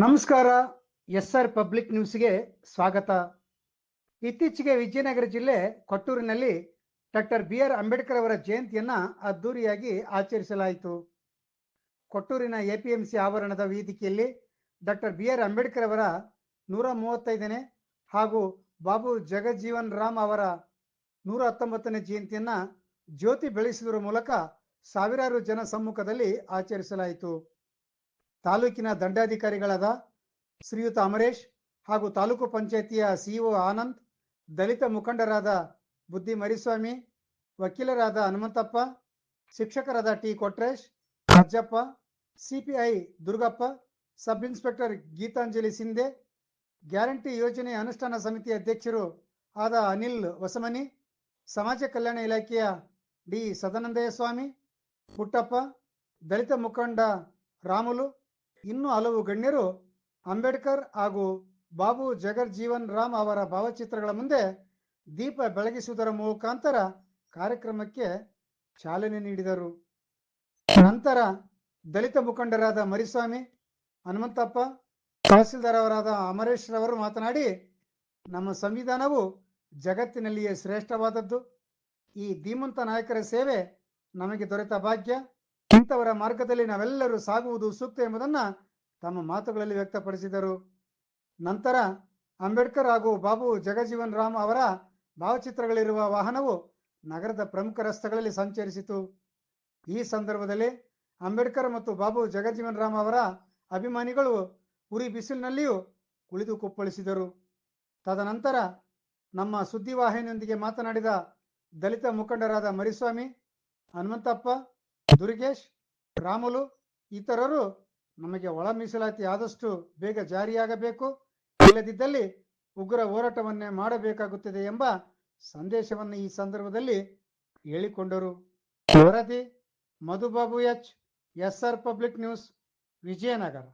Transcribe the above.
ನಮಸ್ಕಾರ. SR public ನ್ಯೂಸ್ಗೆ ಸ್ವಾಗತ. ಇತ್ತೀಚೆಗೆ ವಿಜಯನಗರ ಜಿಲ್ಲೆ ಕೊಟ್ಟೂರಿನಲ್ಲಿ ಡಾಕ್ಟರ್ BR ಅಂಬೇಡ್ಕರ್ ಅವರ ಜಯಂತಿಯನ್ನ ಅದ್ದೂರಿಯಾಗಿ ಆಚರಿಸಲಾಯಿತು. ಕೊಟ್ಟೂರಿನ APMC ಆವರಣದ ವೇದಿಕೆಯಲ್ಲಿ ಡಾಕ್ಟರ್ BR ಅಂಬೇಡ್ಕರ್ ಅವರ 135ನೇ ಹಾಗೂ ಬಾಬು ಜಗಜೀವನ್ ರಾಮ್ ಅವರ 119ನೇ ಜಯಂತಿಯನ್ನ ಜ್ಯೋತಿ ಬೆಳೆಸುವುದರ ಮೂಲಕ ಸಾವಿರಾರು ಜನ ಸಮ್ಮುಖದಲ್ಲಿ ಆಚರಿಸಲಾಯಿತು. ತಾಲೂಕಿನ ದಂಡಾಧಿಕಾರಿಗಳಾದ ಶ್ರೀಯುತ ಅಮರೇಶ್ ಹಾಗೂ ತಾಲೂಕು ಪಂಚಾಯಿತಿಯ CEO ಆನಂದ್, ದಲಿತ ಮುಖಂಡರಾದ ಬುದ್ಧಿ ಮರಿಸ್ವಾಮಿ, ವಕೀಲರಾದ ಹನುಮಂತಪ್ಪ, ಶಿಕ್ಷಕರಾದ T Kotresh, Ajjappa, CPI Durgappa, sub inspector Geetanjali Shinde, guarantee ಯೋಜನೆ ಅನುಷ್ಠಾನ ಸಮಿತಿ ಅಧ್ಯಕ್ಷರು ಆದ ಅನಿಲ್ ಹೊಸಮನಿ, ಸಮಾಜ ಕಲ್ಯಾಣ ಇಲಾಖೆಯ ಡಿ ಸದಾನಂದಯ್ಯ ಸ್ವಾಮಿ, ಪುಟ್ಟಪ್ಪ, ದಲಿತ ಮುಖಂಡ ರಾಮುಲು, ಇನ್ನೂ ಹಲವು ಗಣ್ಯರು ಅಂಬೇಡ್ಕರ್ ಹಾಗೂ ಬಾಬು ಜಗಜೀವನ್ ರಾಮ್ ಅವರ ಭಾವಚಿತ್ರಗಳ ಮುಂದೆ ದೀಪ ಬೆಳಗಿಸುವುದರ ಮುಖಾಂತರ ಕಾರ್ಯಕ್ರಮಕ್ಕೆ ಚಾಲನೆ ನೀಡಿದರು. ನಂತರ ದಲಿತ ಮುಖಂಡರಾದ ಮರಿಸ್ವಾಮಿ, ಹನುಮಂತಪ್ಪ, ತಹಸೀಲ್ದಾರ್ ಅವರಾದ ಅಮರೇಶ್ ರವರು ಮಾತನಾಡಿ, ನಮ್ಮ ಸಂವಿಧಾನವು ಜಗತ್ತಿನಲ್ಲಿಯೇ ಶ್ರೇಷ್ಠವಾದದ್ದು. ಈ ಧೀಮಂತ ನಾಯಕರ ಸೇವೆ ನಮಗೆ ದೊರೆತ ಭಾಗ್ಯ. ಇಂಥವರ ಮಾರ್ಗದಲ್ಲಿ ನಾವೆಲ್ಲರೂ ಸಾಗುವುದು ಸೂಕ್ತ ಎಂಬುದನ್ನು ತಮ್ಮ ಮಾತುಗಳಲ್ಲಿ ವ್ಯಕ್ತಪಡಿಸಿದರು. ನಂತರ ಅಂಬೇಡ್ಕರ್ ಹಾಗೂ ಬಾಬು ಜಗಜೀವನ್ ರಾಮ್ ಅವರ ಭಾವಚಿತ್ರಗಳಿರುವ ವಾಹನವು ನಗರದ ಪ್ರಮುಖ ರಸ್ತೆಗಳಲ್ಲಿ ಸಂಚರಿಸಿತು. ಈ ಸಂದರ್ಭದಲ್ಲಿ ಅಂಬೇಡ್ಕರ್ ಮತ್ತು ಬಾಬು ಜಗಜೀವನ್ ರಾಮ್ ಅವರ ಅಭಿಮಾನಿಗಳು ಉರಿ ಬಿಸಿಲಿನಲ್ಲಿಯೂ ಕುಳಿತು ಕುಪ್ಪಳಿಸಿದರು. ತದನಂತರ ನಮ್ಮ ಸುದ್ದಿವಾಹಿನಿಯೊಂದಿಗೆ ಮಾತನಾಡಿದ ದಲಿತ ಮುಖಂಡರಾದ ಮರಿಸ್ವಾಮಿ, ಹನುಮಂತಪ್ಪ, ದುರ್ಗೇಶ್, ರಾಮುಲು ಇತರರು ನಮಗೆ ಒಳ ಮೀಸಲಾತಿ ಆದಷ್ಟು ಬೇಗ ಜಾರಿಯಾಗಬೇಕು, ಇಲ್ಲದಿದ್ದಲ್ಲಿ ಉಗ್ರ ಹೋರಾಟವನ್ನೇ ಮಾಡಬೇಕಾಗುತ್ತದೆ ಎಂಬ ಸಂದೇಶವನ್ನು ಈ ಸಂದರ್ಭದಲ್ಲಿ ಹೇಳಿಕೊಂಡರು. ವರದಿ Madhubabu H, SR public news, Vijayanagara.